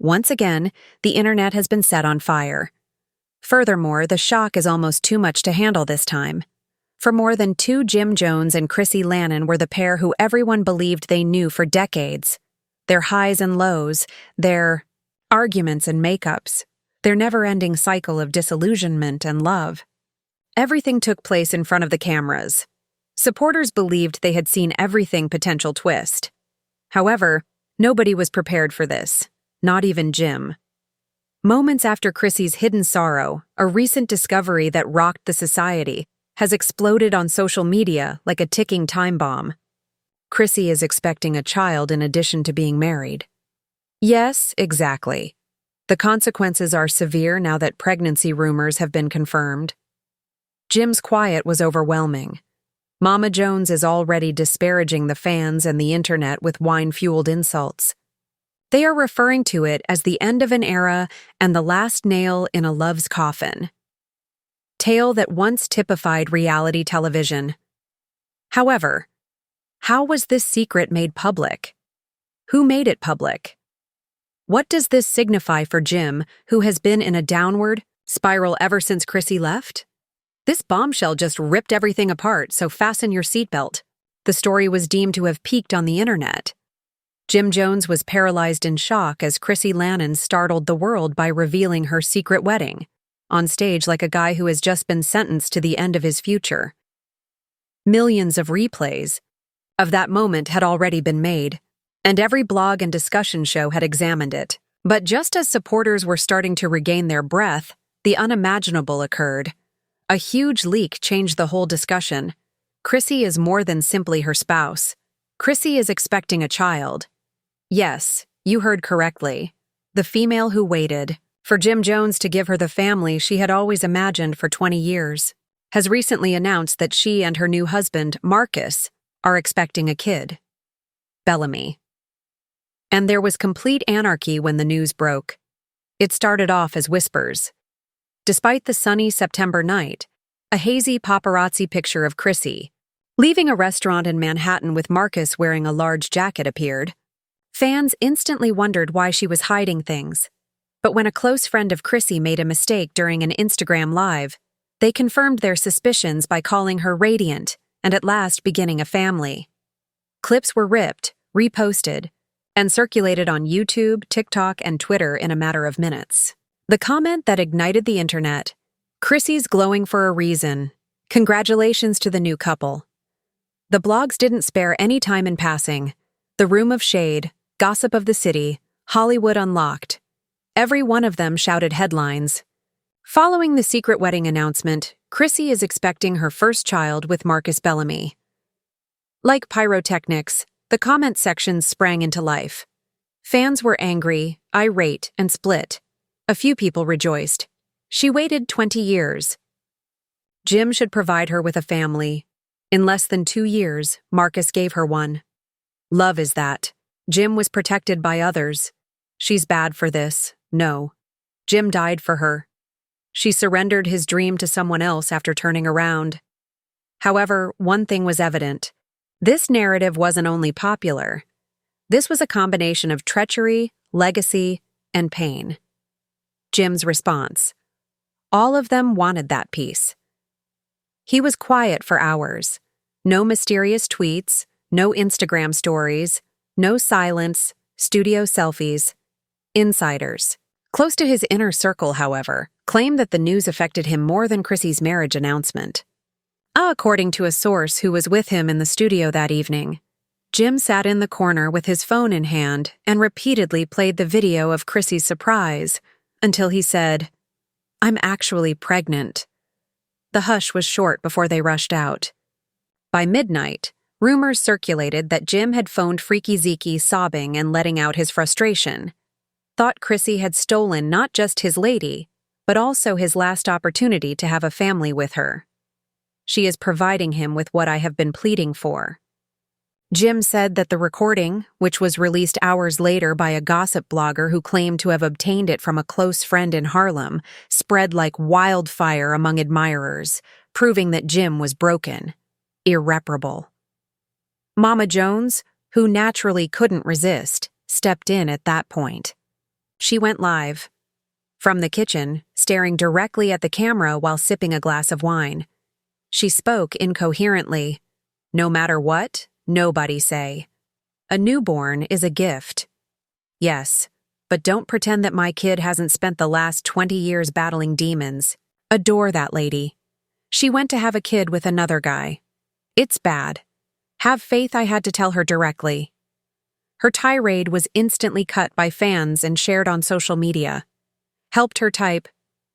Once again, the internet has been set on fire. Furthermore, the shock is almost too much to handle this time. For more than Jim Jones and Chrissy Lannon were the pair who everyone believed they knew for decades. Their highs and lows, their arguments and makeups, their never-ending cycle of disillusionment and love. Everything took place in front of the cameras. Supporters believed they had seen everything potential twist. However, nobody was prepared for this, not even Jim. Moments after Chrissy's hidden sorrow, a recent discovery that rocked the society has exploded on social media like a ticking time bomb. Chrissy is expecting a child in addition to being married. Yes, exactly. The consequences are severe now that pregnancy rumors have been confirmed. Jim's quiet was overwhelming. Mama Jones is already disparaging the fans and the internet with wine-fueled insults. They are referring to it as the end of an era and the last nail in a love's coffin. Tale that once typified reality television. However, how was this secret made public? Who made it public? What does this signify for Jim, who has been in a downward spiral ever since Chrissy left? This bombshell just ripped everything apart, so fasten your seatbelt. The story was deemed to have peaked on the internet. Jim Jones was paralyzed in shock as Chrissy Lannon startled the world by revealing her secret wedding, on stage like a guy who has just been sentenced to the end of his future. Millions of replays of that moment had already been made, and every blog and discussion show had examined it. But just as supporters were starting to regain their breath, the unimaginable occurred. A huge leak changed the whole discussion. Chrissy is more than simply her spouse. Chrissy is expecting a child. Yes, you heard correctly. The female who waited for Jim Jones to give her the family she had always imagined for 20 years, has recently announced that she and her new husband, Marcus, are expecting a kid. Bellamy. And there was complete anarchy when the news broke. It started off as whispers. Despite the sunny September night, a hazy paparazzi picture of Chrissy leaving a restaurant in Manhattan with Marcus wearing a large jacket appeared. Fans instantly wondered why she was hiding things. But when a close friend of Chrissy made a mistake during an Instagram live, they confirmed their suspicions by calling her radiant and at last beginning a family. Clips were ripped, reposted, and circulated on YouTube, TikTok, and Twitter in a matter of minutes. The comment that ignited the internet: "Chrissy's glowing for a reason. Congratulations to the new couple." The blogs didn't spare any time in passing. The Room of Shade, Gossip of the City, Hollywood Unlocked. Every one of them shouted headlines. Following the secret wedding announcement, Chrissy is expecting her first child with Marcus Bellamy. Like pyrotechnics, the comment sections sprang into life. Fans were angry, irate, and split. A few people rejoiced. She waited 20 years. Jim should provide her with a family. In less than 2 years, Marcus gave her one. Love is that. Jim was protected by others. She's bad for this. No. Jim died for her. She surrendered his dream to someone else after turning around. However, one thing was evident. This narrative wasn't only popular. This was a combination of treachery, legacy, and pain. Jim's response. All of them wanted that piece. He was quiet for hours. No mysterious tweets, no Instagram stories, no silence, studio selfies. Insiders, close to his inner circle, however, claimed that the news affected him more than Chrissy's marriage announcement. According to a source who was with him in the studio that evening, Jim sat in the corner with his phone in hand and repeatedly played the video of Chrissy's surprise until he said, "I'm actually pregnant." The hush was short before they rushed out. By midnight, rumors circulated that Jim had phoned Freaky Zeke sobbing and letting out his frustration. Thought Chrissy had stolen not just his lady, but also his last opportunity to have a family with her. She is providing him with what I have been pleading for. Jim said that the recording, which was released hours later by a gossip blogger who claimed to have obtained it from a close friend in Harlem, spread like wildfire among admirers, proving that Jim was broken, irreparable. Mama Jones, who naturally couldn't resist, stepped in at that point. She went live. From the kitchen, staring directly at the camera while sipping a glass of wine. She spoke incoherently. No matter what, nobody say. A newborn is a gift. Yes, but don't pretend that my kid hasn't spent the last 20 years battling demons. Adore that lady. She went to have a kid with another guy. It's bad. Have faith, I had to tell her directly. Her tirade was instantly cut by fans and shared on social media. Helped her type,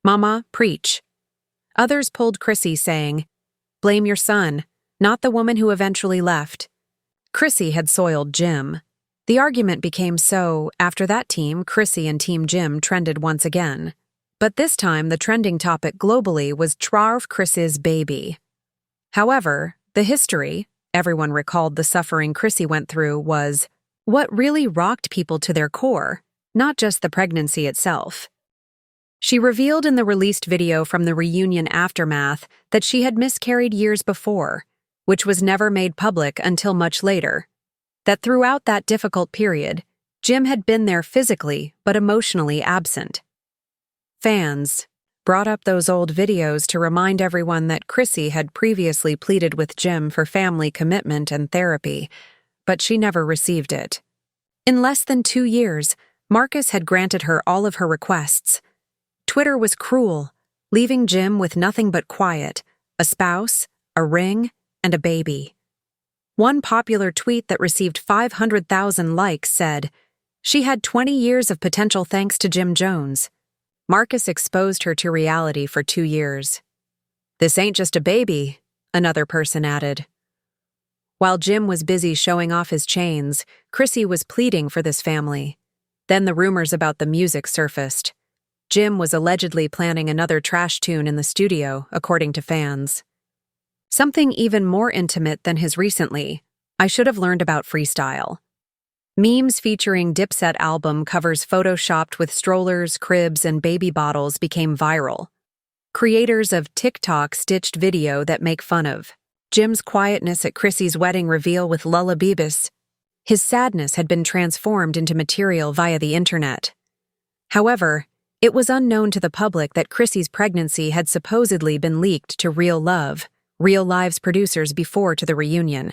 "Mama, preach." Others pulled Chrissy, saying, "Blame your son, not the woman who eventually left." Chrissy had soiled Jim. The argument became so, after that team, Chrissy and Team Jim trended once again. But this time, the trending topic globally was Trarv Chris's baby. However, the history, everyone recalled the suffering Chrissy went through, was what really rocked people to their core, not just the pregnancy itself. She revealed in the released video from the reunion aftermath that she had miscarried years before, which was never made public until much later. That throughout that difficult period, Jim had been there physically but emotionally absent. Fans brought up those old videos to remind everyone that Chrissy had previously pleaded with Jim for family commitment and therapy, but she never received it. In less than 2 years, Marcus had granted her all of her requests. Twitter was cruel, leaving Jim with nothing but quiet, a spouse, a ring, and a baby. One popular tweet that received 500,000 likes said, "She had 20 years of potential thanks to Jim Jones." Marcus exposed her to reality for 2 years. "This ain't just a baby," another person added. While Jim was busy showing off his chains, Chrissy was pleading for this family. Then the rumors about the music surfaced. Jim was allegedly planning another trash tune in the studio, according to fans. Something even more intimate than his recently, "I should have learned about freestyle." Memes featuring Dipset album covers photoshopped with strollers, cribs, and baby bottles became viral. Creators of TikTok stitched video that make fun of Jim's quietness at Chrissy's wedding reveal with lullabibis. His sadness had been transformed into material via the internet. However, it was unknown to the public that Chrissy's pregnancy had supposedly been leaked to Real Live's producers before to the reunion.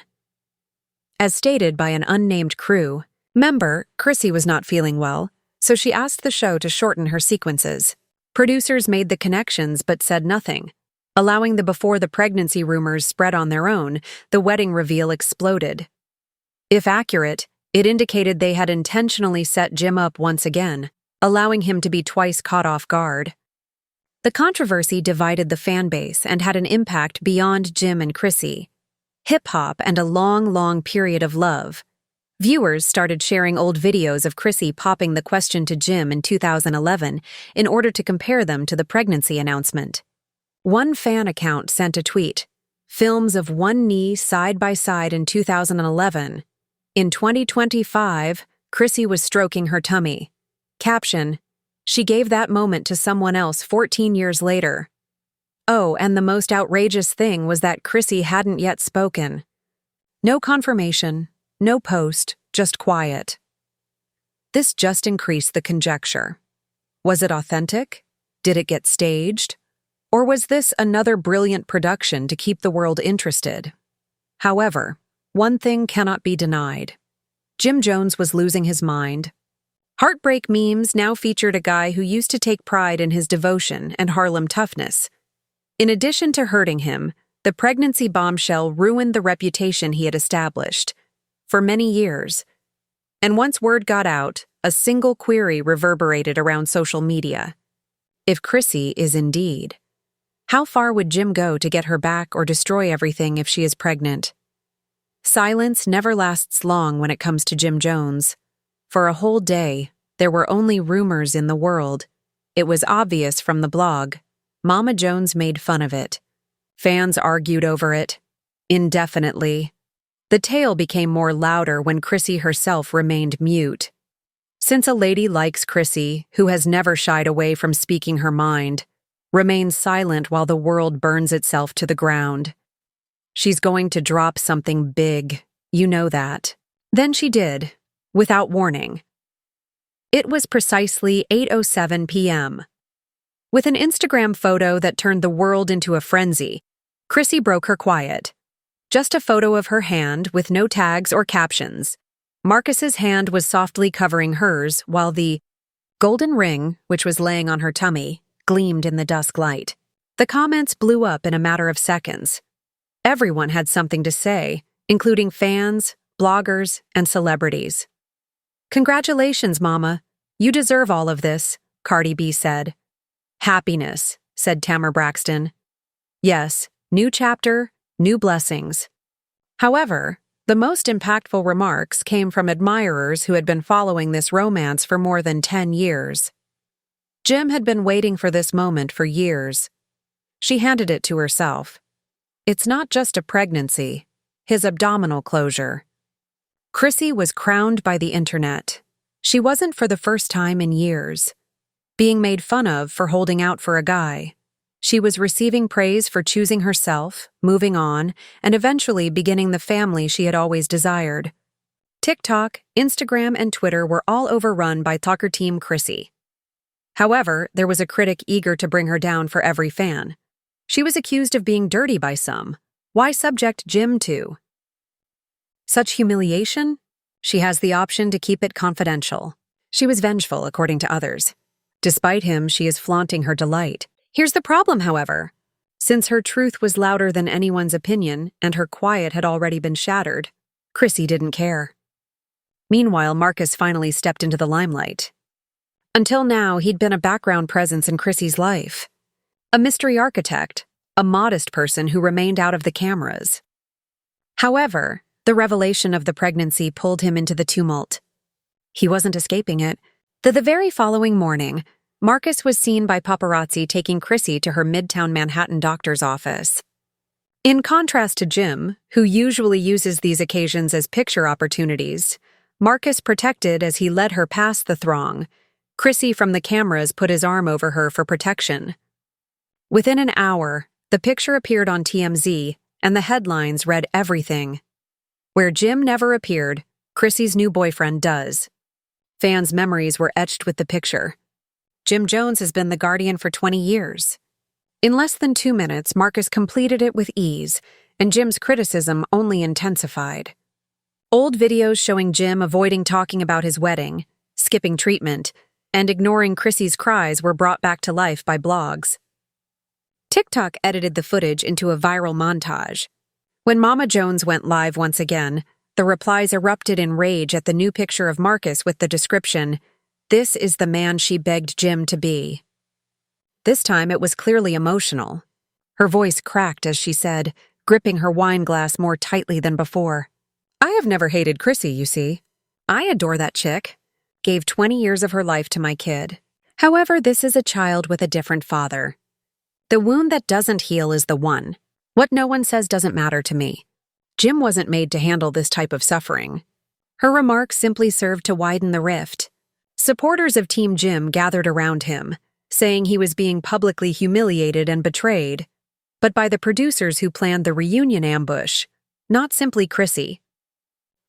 As stated by an unnamed crew member, Chrissy was not feeling well, so she asked the show to shorten her sequences. Producers made the connections but said nothing. Allowing the before the pregnancy rumors spread on their own, the wedding reveal exploded. If accurate, it indicated they had intentionally set Jim up once again, allowing him to be twice caught off guard. The controversy divided the fan base and had an impact beyond Jim and Chrissy. Hip-hop and a long period of love. Viewers started sharing old videos of Chrissy popping the question to Jim in 2011 in order to compare them to the pregnancy announcement. One fan account sent a tweet, "Films of one knee side by side in 2011. In 2025, Chrissy was stroking her tummy." Caption, "She gave that moment to someone else 14 years later." Oh, and the most outrageous thing was that Chrissy hadn't yet spoken. No confirmation, no post, just quiet. This just increased the conjecture. Was it authentic? Did it get staged? Or was this another brilliant production to keep the world interested? However, one thing cannot be denied. Jim Jones was losing his mind. Heartbreak memes now featured a guy who used to take pride in his devotion and Harlem toughness. In addition to hurting him, the pregnancy bombshell ruined the reputation he had established for many years. And once word got out, a single query reverberated around social media. If Chrissy is indeed, how far would Jim go to get her back or destroy everything if she is pregnant? Silence never lasts long when it comes to Jim Jones. For a whole day, there were only rumors in the world. It was obvious from the blog. Mama Jones made fun of it. Fans argued over it. Indefinitely. The tale became more louder when Chrissy herself remained mute. Since a lady likes Chrissy, who has never shied away from speaking her mind, remains silent while the world burns itself to the ground. She's going to drop something big, you know that. Then she did, without warning. It was precisely 8:07 p.m. With an Instagram photo that turned the world into a frenzy, Chrissy broke her quiet. Just a photo of her hand with no tags or captions. Marcus's hand was softly covering hers while the golden ring, which was laying on her tummy, gleamed in the dusk light. The comments blew up in a matter of seconds. Everyone had something to say, including fans, bloggers, and celebrities. "Congratulations, Mama. You deserve all of this," Cardi B said. "Happiness," said Tamar Braxton. "Yes, new chapter, new blessings." However, the most impactful remarks came from admirers who had been following this romance for more than 10 years. Jim had been waiting for this moment for years. She handed it to herself. It's not just a pregnancy, his abdominal closure. Chrissy was crowned by the internet. She wasn't for the first time in years being made fun of for holding out for a guy. She was receiving praise for choosing herself, moving on, and eventually beginning the family she had always desired. TikTok, Instagram, and Twitter were all overrun by Talker Team Chrissy. However, there was a critic eager to bring her down for every fan. She was accused of being dirty by some. Why subject Jim to such humiliation? She has the option to keep it confidential. She was vengeful, according to others. Despite him, she is flaunting her delight. Here's the problem, however. Since her truth was louder than anyone's opinion and her quiet had already been shattered, Chrissy didn't care. Meanwhile, Marcus finally stepped into the limelight. Until now, he'd been a background presence in Chrissy's life. A mystery architect, a modest person who remained out of the cameras. However, the revelation of the pregnancy pulled him into the tumult. He wasn't escaping it. The very following morning, Marcus was seen by paparazzi taking Chrissy to her Midtown Manhattan doctor's office. In contrast to Jim, who usually uses these occasions as picture opportunities, Marcus protected as he led her past the throng. Chrissy from the cameras put his arm over her for protection. Within an hour, the picture appeared on TMZ, and the headlines read everything. Where Jim never appeared, Chrissy's new boyfriend does. Fans' memories were etched with the picture. Jim Jones has been the guardian for 20 years. In less than 2 minutes, Marcus completed it with ease, and Jim's criticism only intensified. Old videos showing Jim avoiding talking about his wedding, skipping treatment, and ignoring Chrissy's cries were brought back to life by blogs. TikTok edited the footage into a viral montage. When Mama Jones went live once again, the replies erupted in rage at the new picture of Marcus with the description, "This is the man she begged Jim to be." This time it was clearly emotional. Her voice cracked as she said, gripping her wine glass more tightly than before. "I have never hated Chrissy, you see. I adore that chick. Gave 20 years of her life to my kid. However, this is a child with a different father. The wound that doesn't heal is the one. What no one says doesn't matter to me. Jim wasn't made to handle this type of suffering." Her remarks simply served to widen the rift. Supporters of Team Jim gathered around him, saying he was being publicly humiliated and betrayed, but by the producers who planned the reunion ambush, not simply Chrissy.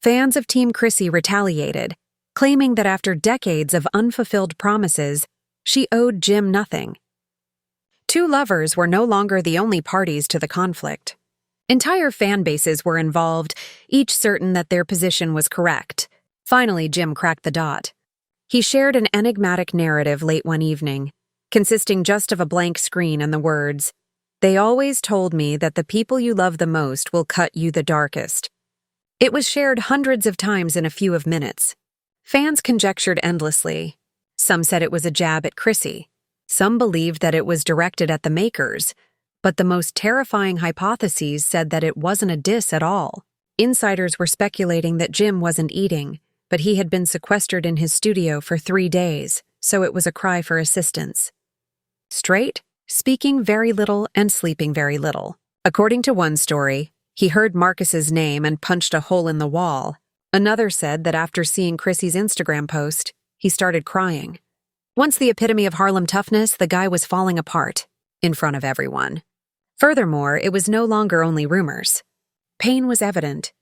Fans of Team Chrissy retaliated, claiming that after decades of unfulfilled promises, she owed Jim nothing. Two lovers were no longer the only parties to the conflict. Entire fan bases were involved, each certain that their position was correct. Finally, Jim cracked the dot. He shared an enigmatic narrative late one evening, consisting just of a blank screen and the words, "They always told me that the people you love the most will cut you the darkest." It was shared hundreds of times in a few of minutes. Fans conjectured endlessly. Some said it was a jab at Chrissy. Some believed that it was directed at the makers, but the most terrifying hypotheses said that it wasn't a diss at all. Insiders were speculating that Jim wasn't eating, but he had been sequestered in his studio for 3 days, so it was a cry for assistance. Straight, speaking very little and sleeping very little. According to one story, he heard Marcus's name and punched a hole in the wall. Another said that after seeing Chrissy's Instagram post, he started crying. Once the epitome of Harlem toughness, the guy was falling apart, in front of everyone. Furthermore, it was no longer only rumors. Pain was evident.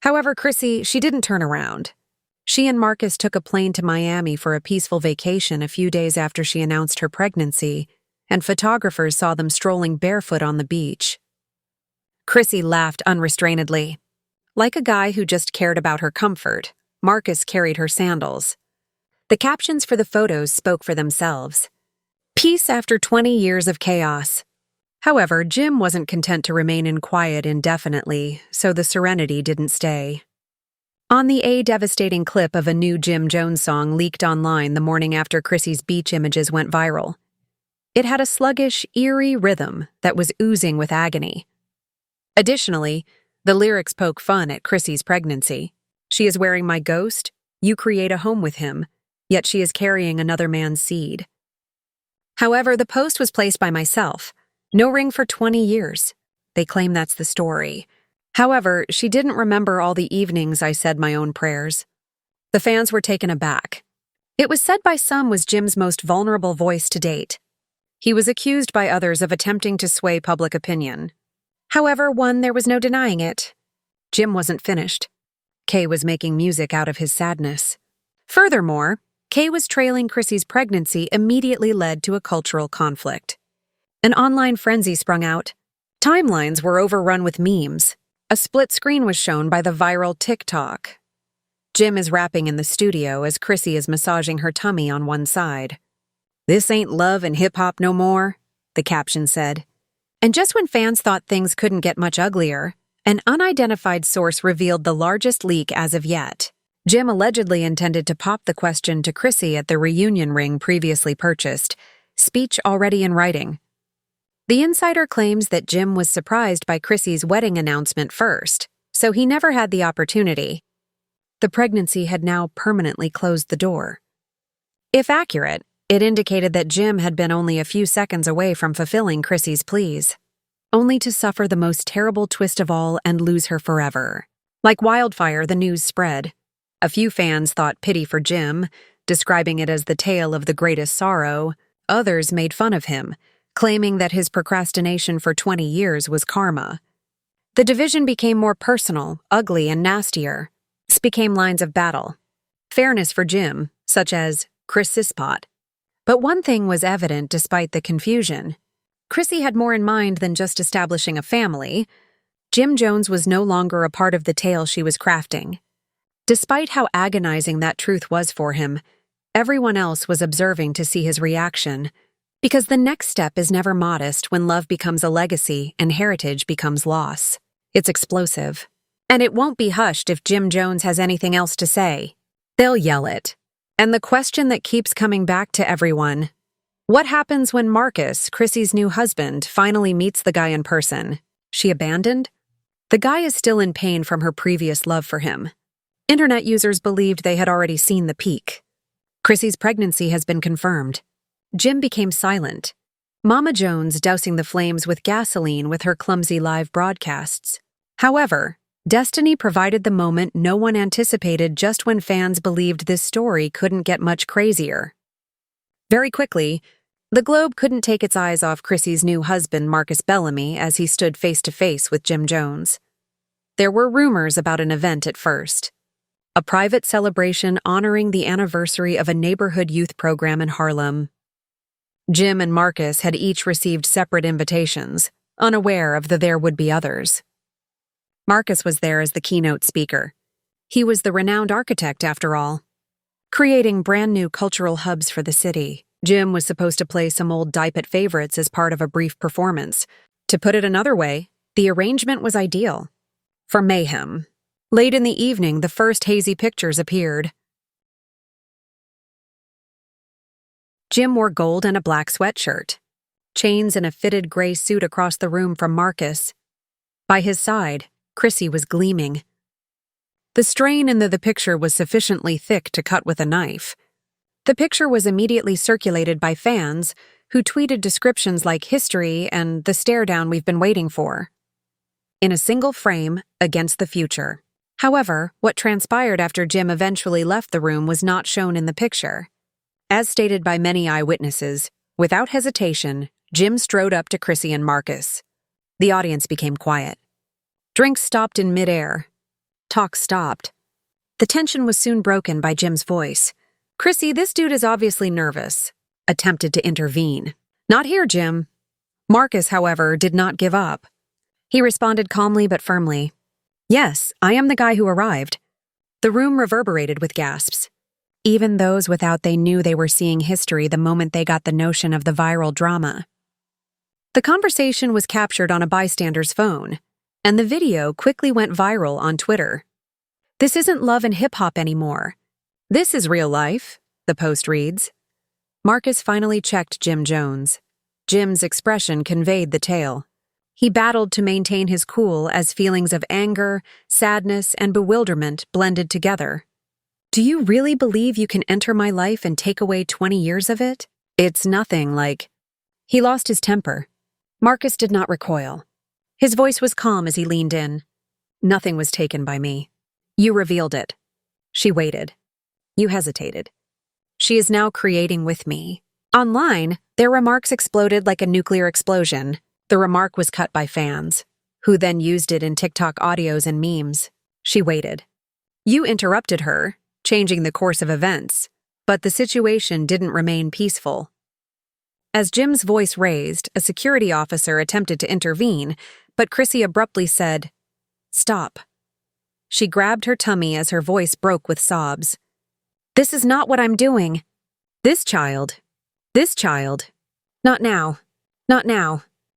However, Chrissy, she didn't turn around. She and Marcus took a plane to Miami for a peaceful vacation a few days after she announced her pregnancy, and photographers saw them strolling barefoot on the beach. Chrissy laughed unrestrainedly. Like a guy who just cared about her comfort, Marcus carried her sandals. The captions for the photos spoke for themselves. Peace after 20 years of chaos. However, Jim wasn't content to remain in quiet indefinitely, so the serenity didn't stay. On the devastating clip of a new Jim Jones song leaked online the morning after Chrissy's beach images went viral. It had a sluggish, eerie rhythm that was oozing with agony. Additionally, the lyrics poke fun at Chrissy's pregnancy. She is wearing my ghost, you create a home with him, yet she is carrying another man's seed. However, the post was placed by myself. No ring for 20 years. They claim that's the story. However, she didn't remember all the evenings I said my own prayers. The fans were taken aback. It was said by some was Jim's most vulnerable voice to date. He was accused by others of attempting to sway public opinion. However, there was no denying it. Jim wasn't finished. Kay was making music out of his sadness. Furthermore, Kay was trailing Chrissy's pregnancy immediately led to a cultural conflict. An online frenzy sprung out. Timelines were overrun with memes. A split screen was shown by the viral TikTok. Jim is rapping in the studio as Chrissy is massaging her tummy on one side. "This ain't love and hip-hop no more," the caption said. And just when fans thought things couldn't get much uglier, an unidentified source revealed the largest leak as of yet. Jim allegedly intended to pop the question to Chrissy at the reunion ring previously purchased, speech already in writing. The insider claims that Jim was surprised by Chrissy's wedding announcement first, so he never had the opportunity. The pregnancy had now permanently closed the door. If accurate, it indicated that Jim had been only a few seconds away from fulfilling Chrissy's pleas, only to suffer the most terrible twist of all and lose her forever. Like wildfire, the news spread. A few fans thought pity for Jim, describing it as the tale of the greatest sorrow. Others made fun of him, claiming that his procrastination for 20 years was karma. The division became more personal, ugly, and nastier. This became lines of battle. Fairness for Jim, such as Chris Sispot. But one thing was evident despite the confusion. Chrissy had more in mind than just establishing a family. Jim Jones was no longer a part of the tale she was crafting. Despite how agonizing that truth was for him, everyone else was observing to see his reaction. Because the next step is never modest when love becomes a legacy and heritage becomes loss. It's explosive. And it won't be hushed if Jim Jones has anything else to say. They'll yell it. And the question that keeps coming back to everyone: what happens when Marcus, Chrissy's new husband, finally meets the guy in person? She abandoned? The guy is still in pain from her previous love for him. Internet users believed they had already seen the peak. Chrissy's pregnancy has been confirmed. Jim became silent. Mama Jones dousing the flames with gasoline with her clumsy live broadcasts. However, destiny provided the moment no one anticipated just when fans believed this story couldn't get much crazier. Very quickly, the Globe couldn't take its eyes off Chrissy's new husband, Marcus Bellamy, as he stood face-to-face with Jim Jones. There were rumors about an event at first. A private celebration honoring the anniversary of a neighborhood youth program in Harlem. Jim and Marcus had each received separate invitations, unaware of there would be others. Marcus was there as the keynote speaker. He was the renowned architect, after all. Creating brand new cultural hubs for the city, Jim was supposed to play some old die-pit favorites as part of a brief performance. To put it another way, the arrangement was ideal. For mayhem. Late in the evening, the first hazy pictures appeared. Jim wore gold and a black sweatshirt. Chains and a fitted gray suit across the room from Marcus. By his side, Chrissy was gleaming. The strain in the picture was sufficiently thick to cut with a knife. The picture was immediately circulated by fans, who tweeted descriptions like history and the stare-down we've been waiting for. In a single frame, against the future. However, what transpired after Jim eventually left the room was not shown in the picture. As stated by many eyewitnesses, without hesitation, Jim strode up to Chrissy and Marcus. The audience became quiet. Drinks stopped in midair. Talk stopped. The tension was soon broken by Jim's voice. "Chrissy, this dude is obviously nervous," attempted to intervene. "Not here, Jim." Marcus, however, did not give up. He responded calmly but firmly. "Yes, I am the guy who arrived." The room reverberated with gasps. Even those without they knew they were seeing history the moment they got the notion of the viral drama. The conversation was captured on a bystander's phone, and the video quickly went viral on Twitter. "This isn't love and hip-hop anymore. This is real life," the post reads. Marcus finally checked Jim Jones. Jim's expression conveyed the tale. He battled to maintain his cool as feelings of anger, sadness, and bewilderment blended together. "Do you really believe you can enter my life and take away 20 years of it? It's nothing like—" He lost his temper. Marcus did not recoil. His voice was calm as he leaned in. "Nothing was taken by me. You revealed it." She waited. "You hesitated. She is now creating with me." Online, their remarks exploded like a nuclear explosion. The remark was cut by fans, who then used it in TikTok audios and memes. She waited. "You interrupted her, changing the course of events, but the situation didn't remain peaceful." As Jim's voice raised, a security officer attempted to intervene, but Chrissy abruptly said, "Stop." She grabbed her tummy as her voice broke with sobs. "This is not what I'm doing. This child. Not now. Not now."